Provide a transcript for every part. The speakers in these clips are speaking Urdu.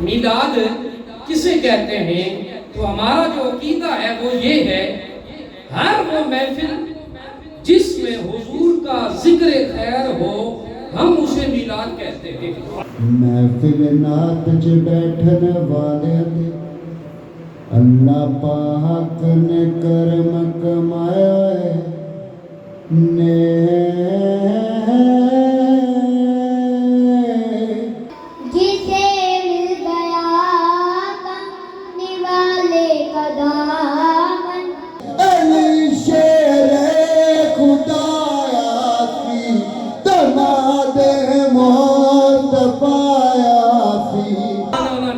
میلاد کسے کہتے ہیں؟ تو ہمارا جو عقیدہ ہے وہ یہ ہے، ہر وہ محفل جس میں حضور کا ذکر خیر ہو ہم اسے میلاد کہتے ہیں۔ محفل نعت چ بیٹھن والے اللہ پاک نے کرم کمایا ہے، جسے مل گیا کمنے والے کا دامن، علی شیر خدایا سی دماد مصطفیٰ سی۔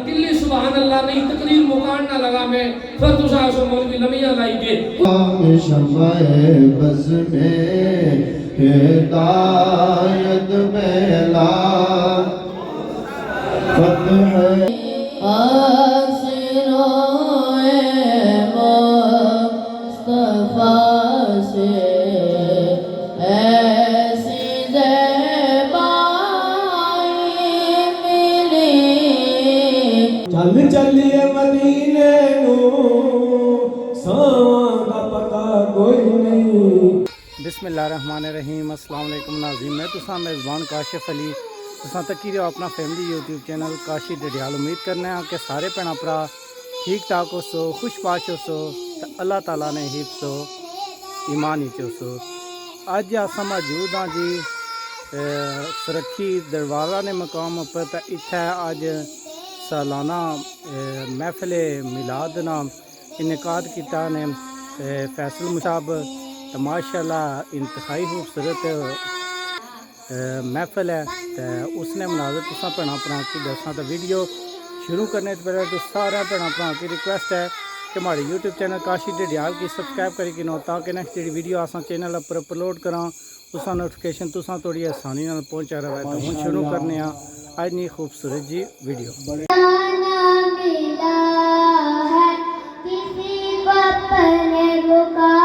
کلی سبحان اللہ نہیں تقریر مکان نہ لگا میں فتو صاحب سے مولوی لمیہ لائی گے شمع بز میں ہدایت میں لا فتح چل چلیے مدینے نو ساواں دا پتہ کوئی نہیں۔ بسم اللہ الرحمن الرحیم۔ السلام علیکم ناظرین، میں تساں میزبان کاشف علی تساں تکی رہو اپنا family YouTube channel Kashi Dadyal. امید کرنے ہیں کہ سارے بھੈਣਾਂ ਭਰਾ ٹھیک ٹھاک ہو سو، خوش باش ہو سو تے اللہ تعالیٰ نے حفظ و ایمان ہی سو۔ اج اساں موجود ہاں جی سرکھی دروازہ نے مقام اپر، تے اتھے اج سالانہ محفل میلاد نا انعقاد کیتا نے فیصل صاحب، تو ماشاءاللہ انتہائی خوبصورت محفل ہے، تو اس نے مناظر تساں بھੈਣਾਂ ਭਰਾ کی دساں۔ تو ویڈیو شروع کرنے سے پہلے تو سارے بھੈਣਾਂ ਭਰਾ کی ریکویسٹ ہے کہ ہمارے یوٹیوب چینل کاشی ڈڈیال کی سبسکرائب کری کنو، تاکہ نیکسٹ جی ویڈیو آساں چینل پر اپلوڈ کراں اساں نوٹیفیکیشن تساں تھوڑی آسانی نال پہنچا رہے۔ تو ہن شروع کرنے ہاں اج نی خوبصورت جی ویڈیو۔ نہ ملا ہے کسی کو اپنے رکا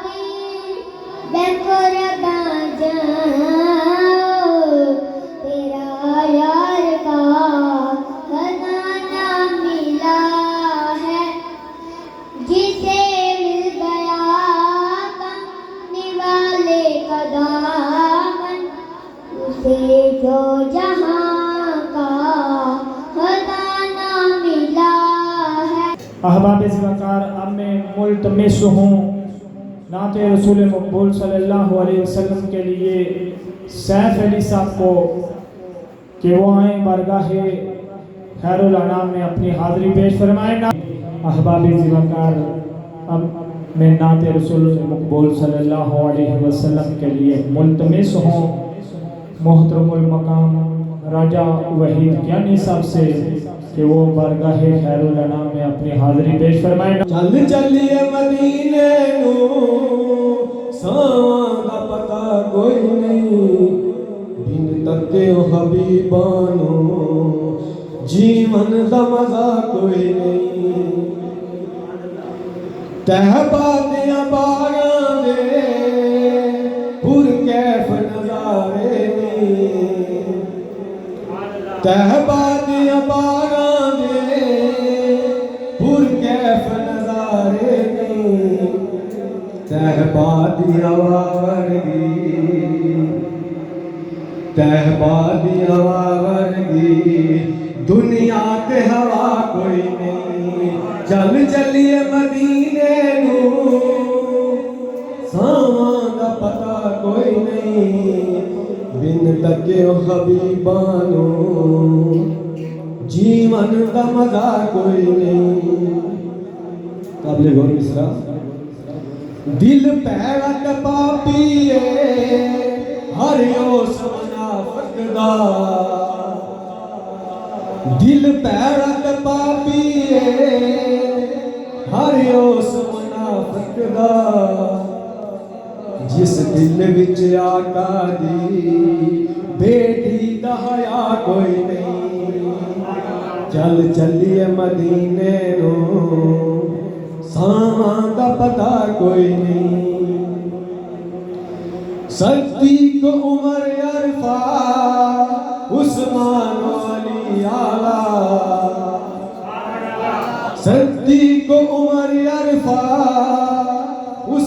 دی، بے قرباں جاؤ تیرا یار کا خزانہ ملا ہے، جسے مل گیا کمنے والے کا دامن، اسے جو جہاں کا خزانہ ملا ہے۔ احباب وقار، اب میں ملتمس ہوں نعت رسول مقبول صلی اللہ علیہ وسلم کے لیے سیف علی صاحب کو کہ وہ آئیں بارگاہ خیر الانام میں اپنی حاضری پیش فرمائیں۔ احباب وقار، اب میں نعت رسول مقبول صلی اللہ علیہ وسلم کے لیے ملتمس ہوں محترم المقام راجہ وحید کیانی صاحب سے کہ وہ بارگاہ خیر الانام میں اپنی حاضری پیش فرمائیں۔ چل چلیے مدینے نو ساواں دا پتہ کوئی نہیں، بن تکے حبیبانو جیون دا مزہ کوئی نہیں، تہبا دیاں باغاں دے پر کیف نظارے نہیں، تہبا دیاں باغاں دے پر کیف نظارے نہیں، تہبا دی ہوا ورگی، تہبا دی ہوا ورگی دنیا تے ہوا کوئی نہیں، چل چلیے مدینے نو ساواں دا پتہ کوئی نہیں، بن تکے حبیبانو جیون دا مزہ کوئی نہیں۔ قابل غور مصرع۔ دل پیرت پاپیے ہر اس منافق دا، دل پیرت پاپیے ہر اس منافق دا، جس دل وچ آقا دی بیٹی دا حیا کوئی نہیں، چل چلیے مدینے نو ساواں دا پتہ کوئی نہیں، صدیق عمر عرفہ عثمان علی اعلیٰ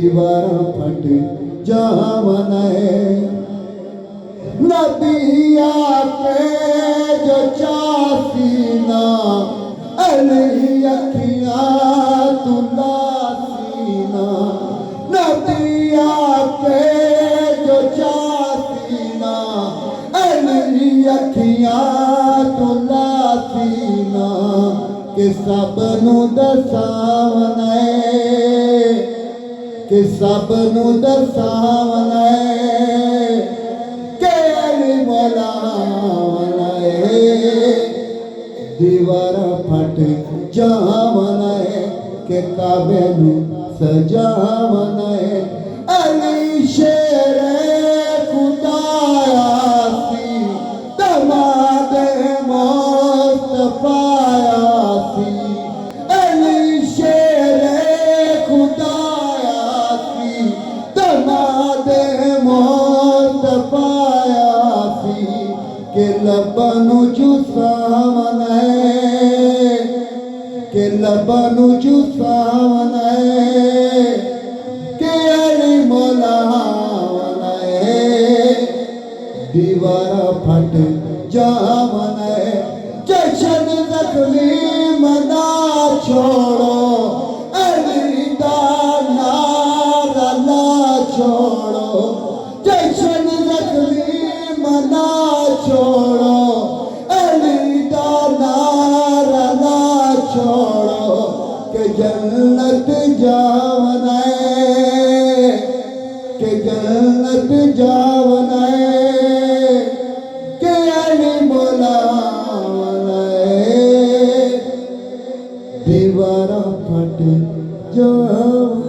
دیوار پھٹ جاون ہے نبی آقے جو چاسینا علی اکھیاں تلا سینا نبی آقے جو چاسینا علی اکھیاں تلا سینا کہ سب نو دساون ہے کہ سب نو دساون ہے کہ علی مولا ہے دیوار پھٹ جاون ہے کہ کعبے نو سجاون ہے علی شیر خدایا سی دماد مصطفیٰ سی علی شیر خدایا سی دماد مصطفیٰ سی کہ لبانو چوساون ہے کہ لبانو چوساون ہے کہ علی مولا ہے دیوار پھٹ جاون ہے جشن زخمی منا چھوڑو علی دا نعرہ لا چھوڑو جشن زخمی منا چھوڑو علی دا نعرہ لا چھوڑو کہ جنت جاون ہے کہ جنت جاون ہے کہ علی مولا ہے دیوار پھٹ جاون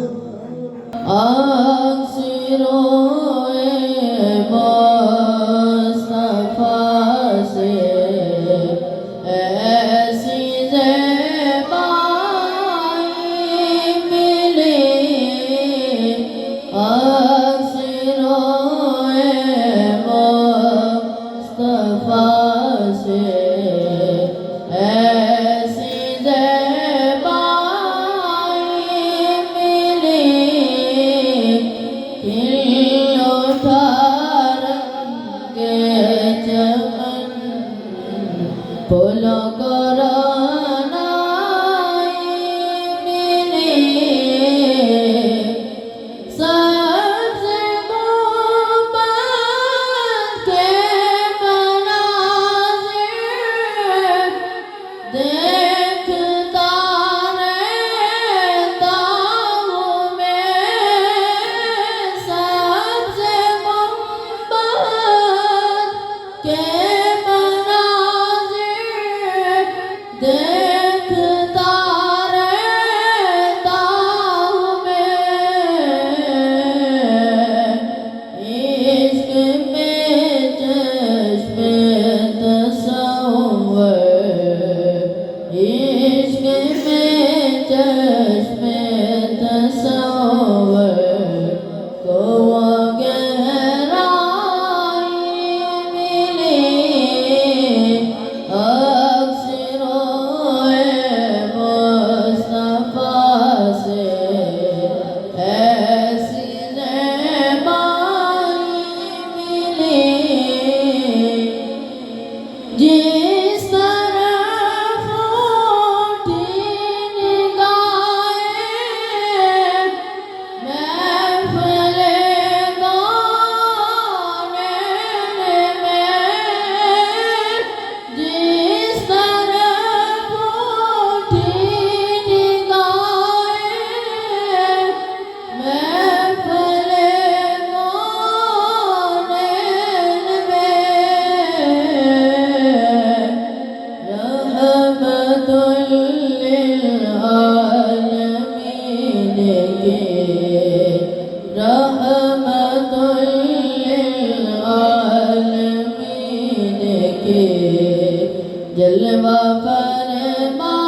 جلوہ فرمائی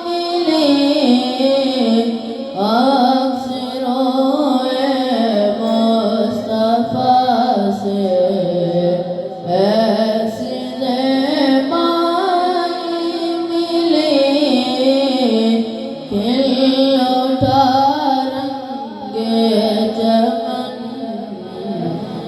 ملے اکثروں مصطفیٰ سے ایسی زیبائی ملے کھل اٹھا رنگ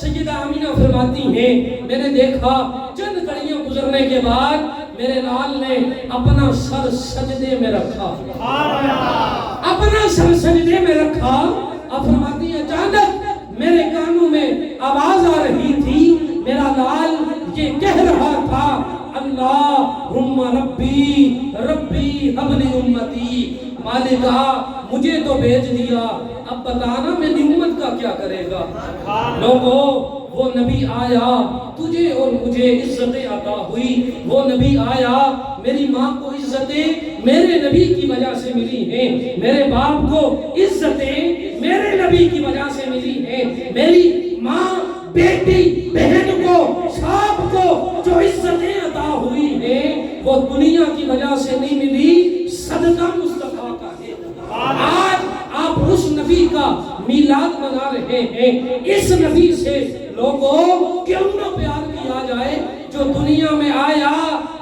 سیدہ آمینہ فرماتی ہیں میں نے دیکھا چند گھڑیاں گزرنے کے بعد میرے لال نے اپنا سر سجدے میں رکھا، اپنا سر سجدے میں رکھا۔ اب فرماتی ہیں اچانک میرے کانوں میں آواز آ رہی تھی، میرا لال یہ کہہ رہا تھا اللہم ربی ربی حب لی امتی، مالکا مجھے تو بھیج دیا، اب بتانا میری امت کا کیا کرے گا۔ لوگوں وہ نبی آیا، تجھے اور مجھے عزتیں عطا ہوئی، وہ نبی آیا، میری ماں کو عزتیں میرے نبی کی وجہ سے ملی ہیں، میرے باپ کو عزتیں میرے نبی کی وجہ سے ملی ہیں، میری ماں بیٹی بہن کو صاحب کو جو عزتیں عطا ہوئی ہیں وہ دنیا کی وجہ سے نہیں ملی، صدقہ مصطفیٰ کا ہے۔ آج آپ اس نبی کا میلاد منا رہے ہیں، اس نبی سے لوگوں کیوں نہ پیار کیا جائے جو دنیا میں آیا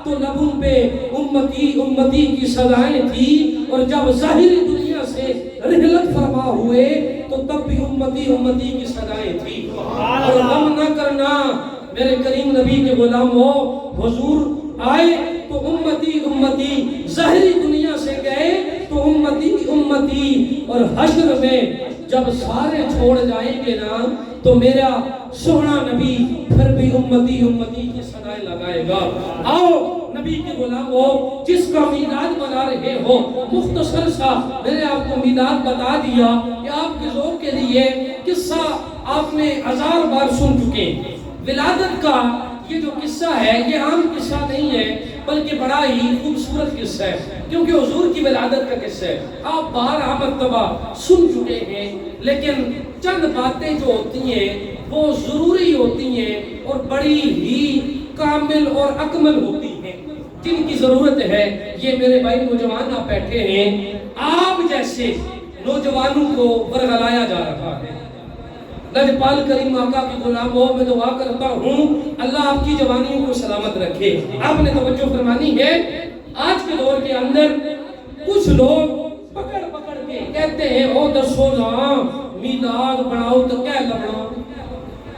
تو لبوں پہ امتی امتی کی صدائیں تھی، اور جب ظاہری دنیا سے رحلت فرما ہوئے تو تب بھی امتی امتی کی صدائیں تھی۔ اور غم نہ کرنا میرے کریم نبی کے غلاموں، حضور آئے تو امتی امتی، ظاہری دنیا سے گئے تو امتی امتی، اور حشر میں جب سارے چھوڑ جائیں گے نا تو میرا سونا نبی پھر بھی امتی امتی کی صدائیں لگائے گا۔ آؤ نبی کے غلاموں، جس کا میلاد منا رہے ہو، مختصر سا میں نے آپ کو میلاد بتا دیا کہ آپ کے ذوق کے لیے قصہ آپ نے ہزار بار سن چکے۔ ولادت کا یہ جو قصہ ہے یہ عام قصہ نہیں ہے بلکہ بڑا ہی خوبصورت قصہ ہے، کیونکہ حضور کی ولادت کا قصہ ہے، آپ بارہا مرتبہ سن چکے ہیں، لیکن چند باتیں جو ہوتی ہیں وہ ضروری ہوتی ہیں اور بڑی ہی کامل اور اکمل ہوتی ہیں، جن کی ضرورت ہے۔ یہ میرے بھائی نوجوان آپ بیٹھے ہیں، آپ جیسے نوجوانوں کو ورغلایا جا رہا ہے۔ لجپال کریم آقا کی غلاموں میں دعا کرتا ہوں اللہ آپ کی جوانیوں کو سلامت رکھے۔ آپ نے توجہ فرمانی ہے، آج کے دور کے اندر کچھ لوگ پکڑ پکڑ کے کہتے ہیں او دسو نا میلاد بناؤ تو کیا لبنا،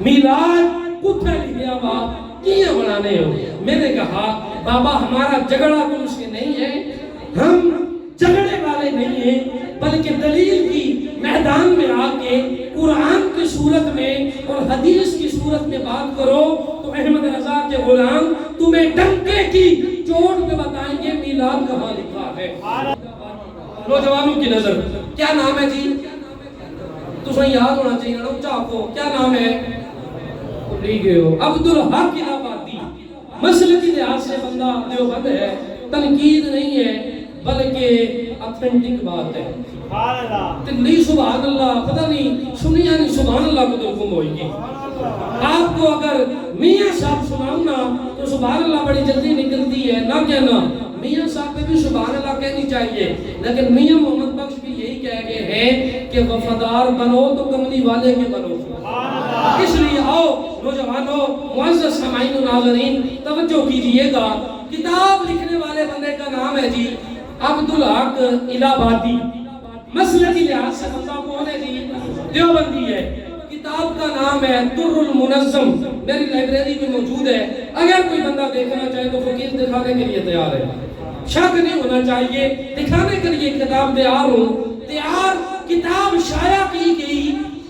میلاد کتھے لکھیا وا کیے بنانے ہو۔ میں نے کہا بابا ہمارا جھگڑا تم سے نہیں ہے، ہم جھگڑے والے نہیں ہیں، بلکہ دلیل کی میدان میں آ کے قرآن کی صورت میں اور حدیث کی صورت میں بات کرو تو احمد رضا کے غلام تمہیں ڈنکے کی چوٹ پہ بتائیں گے میلاد کہاں لکھا ہے۔ نوجوانوں کی نظر کیا نام ہے جی؟ تمہیں یاد ہونا چاہیے نا، اونچا کو کیا نام ہے؟ عبدالحق الہبادی۔ مسلک کی لحاظ سے بندہ دیوبند ہے، تنقید نہیں ہے بلکہ اتھینٹک بات ہے۔ نہیں سبحان اللہ، پتہ نہیں سنیا نہیں سبحان اللہ کو تو گم ہوئی گی۔ آپ کو اگر میاں صاحب سناؤں نا تو سبحان اللہ بڑی جلدی نکلتی ہے، نہ کہنا میاں صاحب پہ بھی سبحان اللہ کہنی چاہیے، لیکن میاں محمد بخش بھی یہی کہہ گئے ہیں کہ وفادار بنو تو کملی والے کے بنو۔ اس لیے آؤ نوجوانوں، معزز سامعین و ناظرین توجہ کیجئے گا، کتاب لکھنے والے بندے کا نام ہے جی عبدالحق الہبادی۔ مسئلہ کی لحاظ سے بندہ کون ہے جی؟ دیوبندی ہے۔ کتاب کا نام ہے در المنظم، میری لائبریری میں موجود ہے، اگر کوئی بندہ دیکھنا چاہے تو فقیر دکھانے کے لیے تیار ہے، شک نہیں ہونا چاہیے، دکھانے کے لیے کتاب تیار ہوں۔ تیار کتاب شائع کی گئی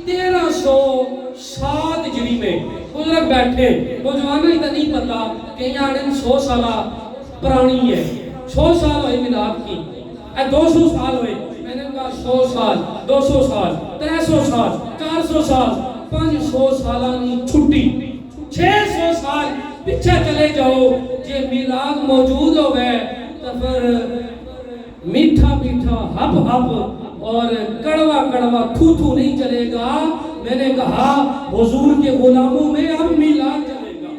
1307 ہجری میں۔ بزرگ بیٹھے، نوجوانوں ہی تو نہیں پتا کہ یہاں 100 سالہ پرانی ہے، 100 سال ہوئے میلاد کی، 200 سال ہوئے، میں نے کہا 100 سال، 200 سال، 300 سال، 400 سال، 500 سالانی چھٹی، 600 سال پیچھے چلے جاؤ، یہ میلاد موجود ہو گئے تو پھر میٹھا میٹھا ہب ہب اور کڑوا کڑوا تھو تھو نہیں چلے گا۔ میں نے کہا حضور کے غلاموں میں اب میلاد چلے گا،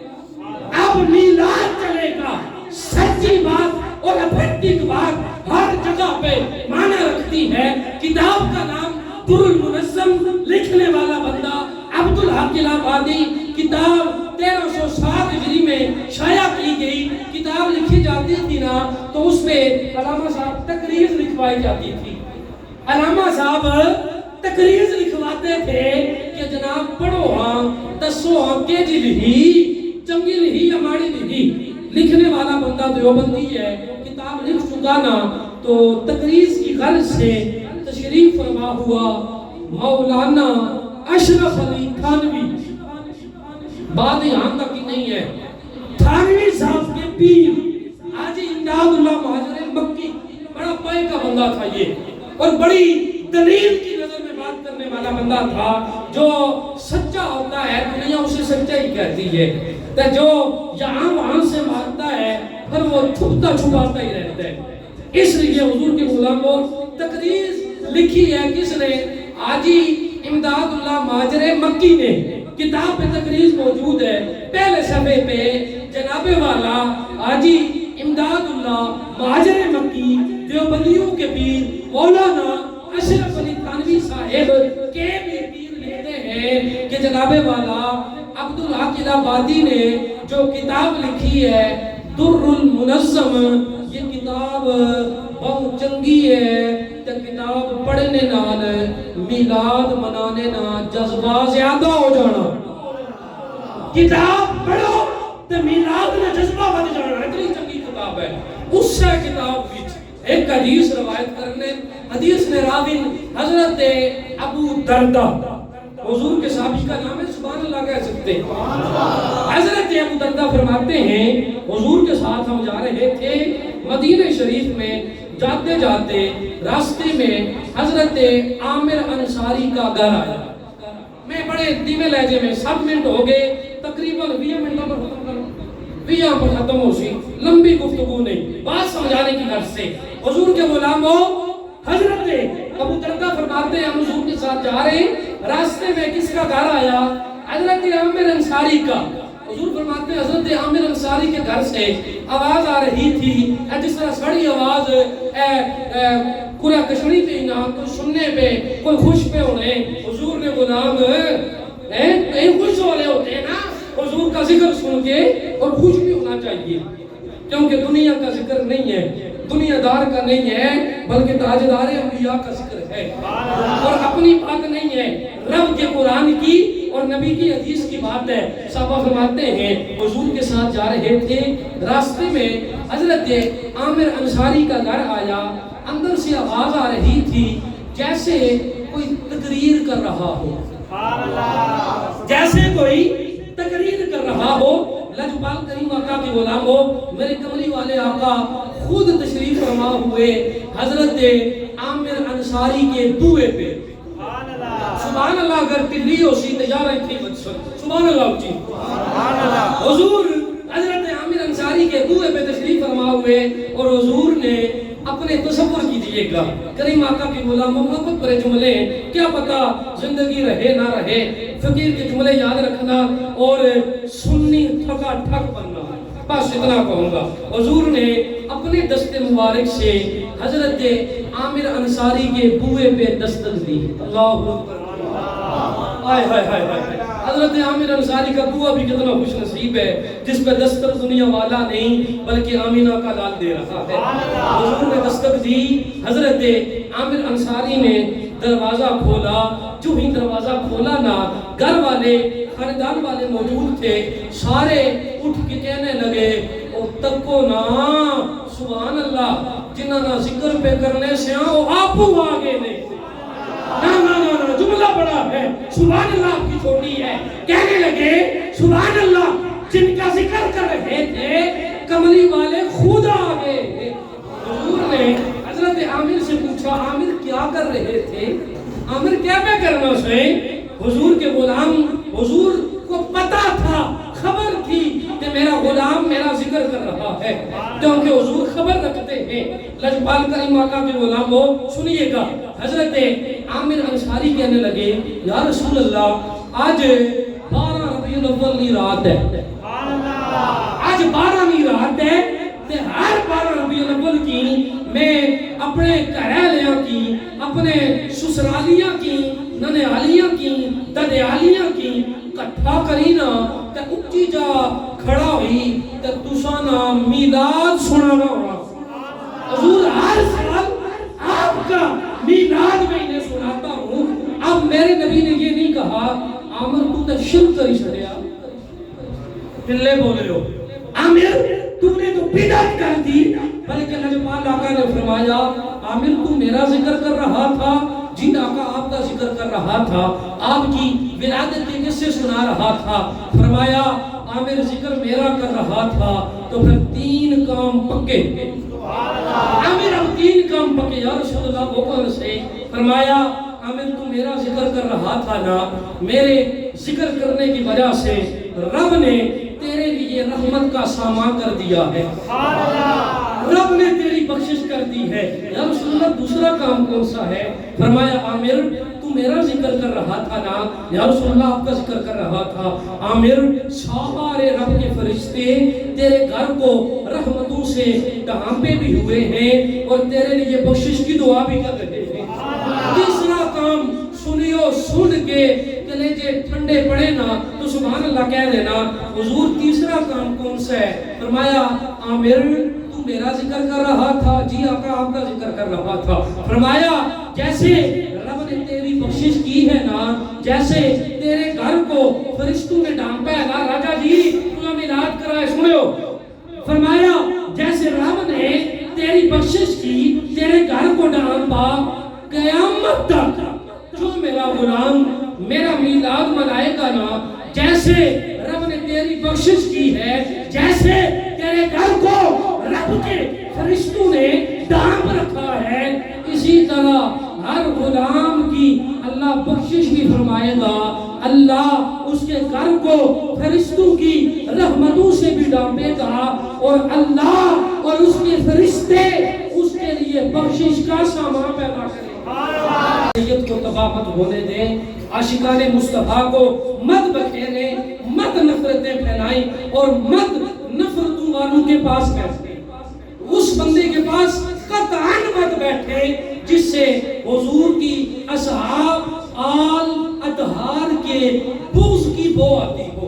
اب میلاد چلے گا، سچی بات اور اتھینٹک بات ہر جگہ پہ معنی رکھتی ہے۔ کتاب کا نام در المنظم، لکھنے والا بندہ عبدالحق الہبادی، کتاب 1307 ہجری میں شائع کی گئی۔ کتاب لکھی جاتی تھی نا تو اس میں علامہ صاحب تقریر لکھوائی جاتی تھی، علامہ صاحب تقریر لکھواتے تھے کہ جناب پڑھو ہاں دسو ہاں کے جی لہی چنگی لہی یا ماڑی لہی. لکھنے والا بندہ دیوبندی ہے, کتاب لکھ چکا نا, تو تقریر کی غرض سے تشریف فرما ہوا مولانا اشرف علی تھانوی. بات یہاں تک ہی نہیں ہے, تھانوی صاحب کے پیر حاجی امداد اللہ مہاجر مکی, بڑا پائے کا بندہ تھا یہ, اور بڑی دلیل کی نظر میں بات کرنے والا بندہ تھا. جو سچا ہوتا ہے دنیا اسے سچا ہی کہتی ہے, تو جو یہاں وہاں سے مارتا ہے پھر وہ چھپتا چھپاتا ہی رہتا ہے. اس لیے حضور کے غلاموں تقریر لکھی ہے کس نے؟ حاجی امداد اللہ مہاجر مکی نے. کتاب پہ تقریر موجود ہے, پہلے صفحے پہ جناب والا حاجی امداد اللہ مہاجر مکی دیوبندیوں کے پیر مولانا اشرف علی تھانوی صاحب کے بھی پیر لکھتے ہیں کہ جناب والا عبدالحق الہٰبادی نے جو کتاب لکھی ہے در المنظم, یہ کتاب بہت چنگی ہے. تے کتاب پڑھنے نال میلاد منانے نال جذبہ زیادہ ہو جانا. کتاب پڑھو تے میلاد میں جذبہ بڑھ جانا, اتنی چنگی کتاب ہے. اس سے کتاب وچ ایک حدیث روایت کرنے, حدیث نے راوی حضرت ابو دردہ, حضور کے صحابی کا نام ہے, سبحان اللہ کہہ سکتے ہیں. حضرت ابو دردہ فرماتے ہیں حضور کے ساتھ ہم جا رہے تھے مدینہ شریف میں, جاتے جاتے راستے میں حضرت عامر انصاری کا گھر آیا. میں بڑے دھیمے لہجے میں 7 منٹ ہو گئے, تقریباً 20 منٹوں پر ختم کروں, 20 پر ختم ہو سی, لمبی گفتگو نہیں, بات سمجھانے کی غرض سے. حضور کے غلاموں حضرت ابو دردہ فرماتے ہیں ہم حضور کے ساتھ جا رہے ہیں, راستے میں کس کا گھر آیا؟ حضرت عامر انصاری کا. حضور فرماتے ہیں حضرت عامر انصاری کے گھر سے آواز آ رہی تھی, جس طرح سڑی آواز پورا کشمری پہ نہ تو سننے پہ کوئی خوش پہ ہونے. حضور نے غلام کہیں خوش ہو رہے ہوتے ہیں نا, حضور کا ذکر سن کے, اور خوش بھی ہونا چاہیے کیونکہ دنیا کا ذکر نہیں ہے, دنیا دار کا نہیں ہے, بلکہ تاجدار انبیاء کا ذکر ہے, اور اپنی بات نہیں ہے, رب کے قرآن کی اور نبی کی حدیث کی بات ہے. صحابہ فرماتے ہیں حضور کے ساتھ جا رہے تھے, راستے میں حضرت عامر انصاری کا گھر آیا. اندر سے آواز آ رہی تھی جیسے کوئی تقریر کر رہا ہو, جیسے کوئی تقریر کر رہا ہو. لجپال کریم آقا کے غلام ہو, میرے کملی والے آقا خود تشریف فرما ہوئے حضرت عامر انصاری کے بوئے پہ. سبحان اللہ, اگر ٹلی ہو سی تجارہ تھی بچسن, سبحان اللہ جی, حضور حضرت عامر انصاری کے بوئے پہ تشریف فرما ہوئے, اور حضور نے اپنے تصور کیجئے گا کریم آقا کے غلاموں محبت پر جملے, کیا پتا زندگی رہے نہ رہے, فقیر کے جملے یاد رکھنا اور سنی ٹھکا ٹھک بننا, بس اتنا کہوں گا. حضور نے اپنے دست مبارک سے حضرت عامر انصاری کے بوئے پہ دستک دی. اللہ اکبر, آئے ہائے ہائے ہائے. حضرت عامر انصاری کا بوا بھی کتنا خوش نصیب ہے جس پہ دستک دنیا والا نہیں بلکہ آمینہ کا لال دے رہا ہے. حضور نے دستک دی, حضرت عامر انصاری نے دروازہ کھولا. جو ہی دروازہ کھولا نا, گھر والے خاندان والے موجود تھے, سارے اٹھ کے کہنے لگے او تکو نا, سبحان اللہ, جنہاں نا ذکر پہ کرنے سے آؤ آپو آگے نہیں. نا جملہ بڑا ہے, سبحان اللہ آپ کی چھوٹی ہے. کہنے لگے سبحان اللہ, جن کا ذکر کر رہے تھے کملی والے خود آگے. حضور نے حضرت عامر سے پوچھا عامر کیا کر رہے تھے؟ عامر کیا پہ کرنا سے؟ حضور کے غلام, حضور کو پتا تھا, خبر تھی کہ میرا غلام میرا ذکر کر رہا ہے, کیونکہ حضور خبر رکھتے ہیں. لجپال کریم آقا کے غلام ہو, سنیے گا. حضرت عامر انصاری کہنے لگے یا رسول اللہ, آج 12 ربیع الاول کی رات ہے, آج 12ویں رات ہے, تے ہر 12 ربیع الاول کی میں اپنے گھریلیاں کی, اپنے سسرالیاں کی, ننیالیاں کی, ددیالیاں کی کٹھا کرینا تے اچھی جا کھڑا ہوئی تے تسانا میلاد سنانا ہونا. حضور ہر سال آپ کا میلاد میں انہیں سناتا ہوں. اب میرے نبی نے یہ نہیں کہا عامر تو تے شرک کری چھڑیا پلے بولے ہو عامر تو نے تو بدعت کر دی بلکہ اللہ جبال آقا نے فرمایا عامر تو میرا ذکر کر رہا تھا جن آقا آپ کا ذکر کر رہا تھا آپ کی ولادت کے قصے سنا رہا تھا فرمایا عامر ذکر میرا کر رہا تھا تو پھر 3 کام پکے عامر اب 3 کام پکے یا رسول اللہ وہ کون سے فرمایا عامر تو میرا ذکر کر رہا تھا نا میرے ذکر کرنے کی وجہ سے رب نے تیرے لیے رحمت کا سامان کر دیا ہے رب نے تیری بخشش کر دی ہے یا رسول اللہ دوسرا کام کون سا ہے فرمایا عامر تو میرا ذکر کر رہا تھا نا یا رسول اللہ آپ کا ذکر کر رہا تھا عامر سارے رب کے فرشتے تیرے گھر کو رحمتوں سے ڈھانپے بھی ہوئے ہیں اور تیرے لیے بخشش کی دعا بھی کر رہے ہیں تیسرا کام سنیو سن کے کلیجے ٹھنڈے پڑے نا تو سبحان اللہ کہہ دینا حضور تیسرا کام کون سا ہے فرمایا عامر تو میرا ذکر کر رہا تھا جی آقا آپ کا ذکر کر رہا تھا فرمایا جیسے رب نے تیری بخشش کی ہے نا جیسے تیرے گھر کو فرشتوں نے ڈھانپا ہے نا راجا جی تو میلاد کرائے سنو فرمایا جیسے رب نے تیری بخشش کی تیرے گھر کو ڈھانپا قیامت تک جو میرا غلام میرا میلاد منائے گا نا جیسے رب نے تیری بخشش کی ہے جیسے تیرے گھر کو رب کے فرشتوں نے ڈھانپ رکھا ہے اسی طرح ہر غلام کی اللہ بخشش بھی فرمائے گا اللہ اس کے گھر کو فرشتوں کی رحمتوں سے بھی ڈھانپے گا اور اللہ اور اس کے فرشتے اس کے لیے بخشش کا سامان پیدا کریں سید کو تباہ مت ہونے دیں عاشقان مصطفیٰ کو مت بکھیریں مت نفرتیں پھیلائیں اور مت نفرتوں والوں کے پاس بیٹھیں اس بندے کے پاس قطعاً مت بیٹھیں جس سے حضور کی اصحاب آل اطہار کے بغض کی بو آتی ہو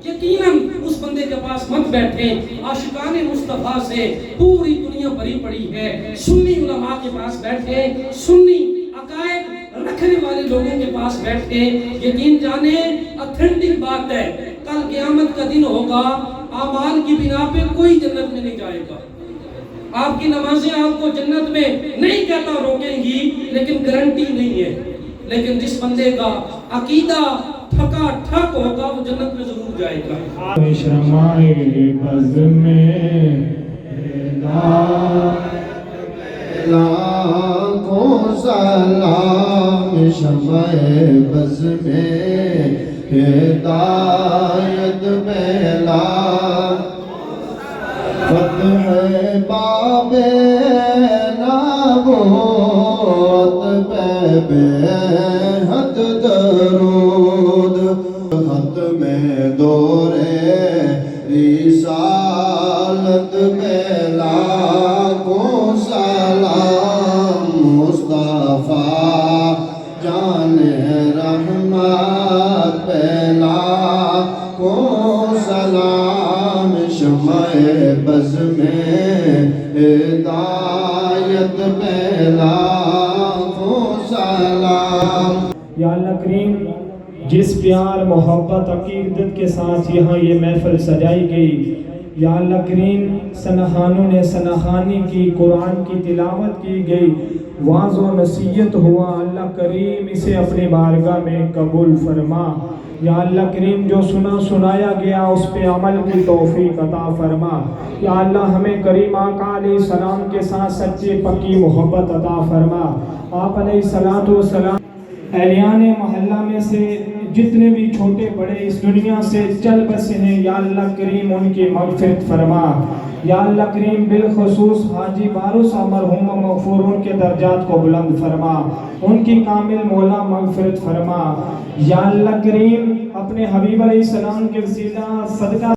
یقیناً اس بندے کے پاس مت بیٹھیں عاشقان مصطفیٰ سے پوری دنیا بھری پڑی ہے سنی علماء کے پاس بیٹھیں سنی عقائد رکھنے والے لوگوں کے پاس بیٹھیں یقین جانیں اتھینٹک بات ہے کل قیامت کا دن ہوگا اعمال کی بنا پہ کوئی جنت میں نہیں جائے گا آپ کی نمازیں آپ کو جنت میں نہیں کہتا روکیں گی لیکن گارنٹی نہیں ہے لیکن جس بندے کا عقیدہ تھکا ٹھک ہوگا وہ جنت میں ضرور جائے گا شمائے بز میں لاکھوں سلام شمع بز میں ہدایت پھیلا فتح باب نبوت پہ بے حد درود ختم دور رسالت پہ لاکھوں سلام مصطفیٰ جان رحمت پہ لاکھوں سلام شمع بز میں ہدایت پہ لاکھوں سلام یا اللہ کریم جس پیار محبت عقیدت کے ساتھ یہاں یہ محفل سجائی گئی یا اللہ کریم سنخانوں نے سنخانی کی قرآن کی تلاوت کی گئی واعظ و نصیحت ہوا اللہ کریم اسے اپنی بارگاہ میں قبول فرما یا اللہ کریم جو سنایا گیا اس پہ عمل کی توفیق عطا فرما یا اللہ ہمیں کریم آقا علیہ السلام کے ساتھ سچے پکی محبت عطا فرما آپ علیہ السلام اہلیان محلہ میں سے جتنے بھی چھوٹے بڑے اس دنیا سے چل بسے ہیں یا اللہ کریم ان کی مغفرت فرما یا اللہ کریم بالخصوص حاجی بارو صاحب مرحوم مغفور ان کے درجات کو بلند فرما ان کی کامل مولا مغفرت فرما یا اللہ کریم اپنے حبیب علیہ السلام کے وسیلہ صدقہ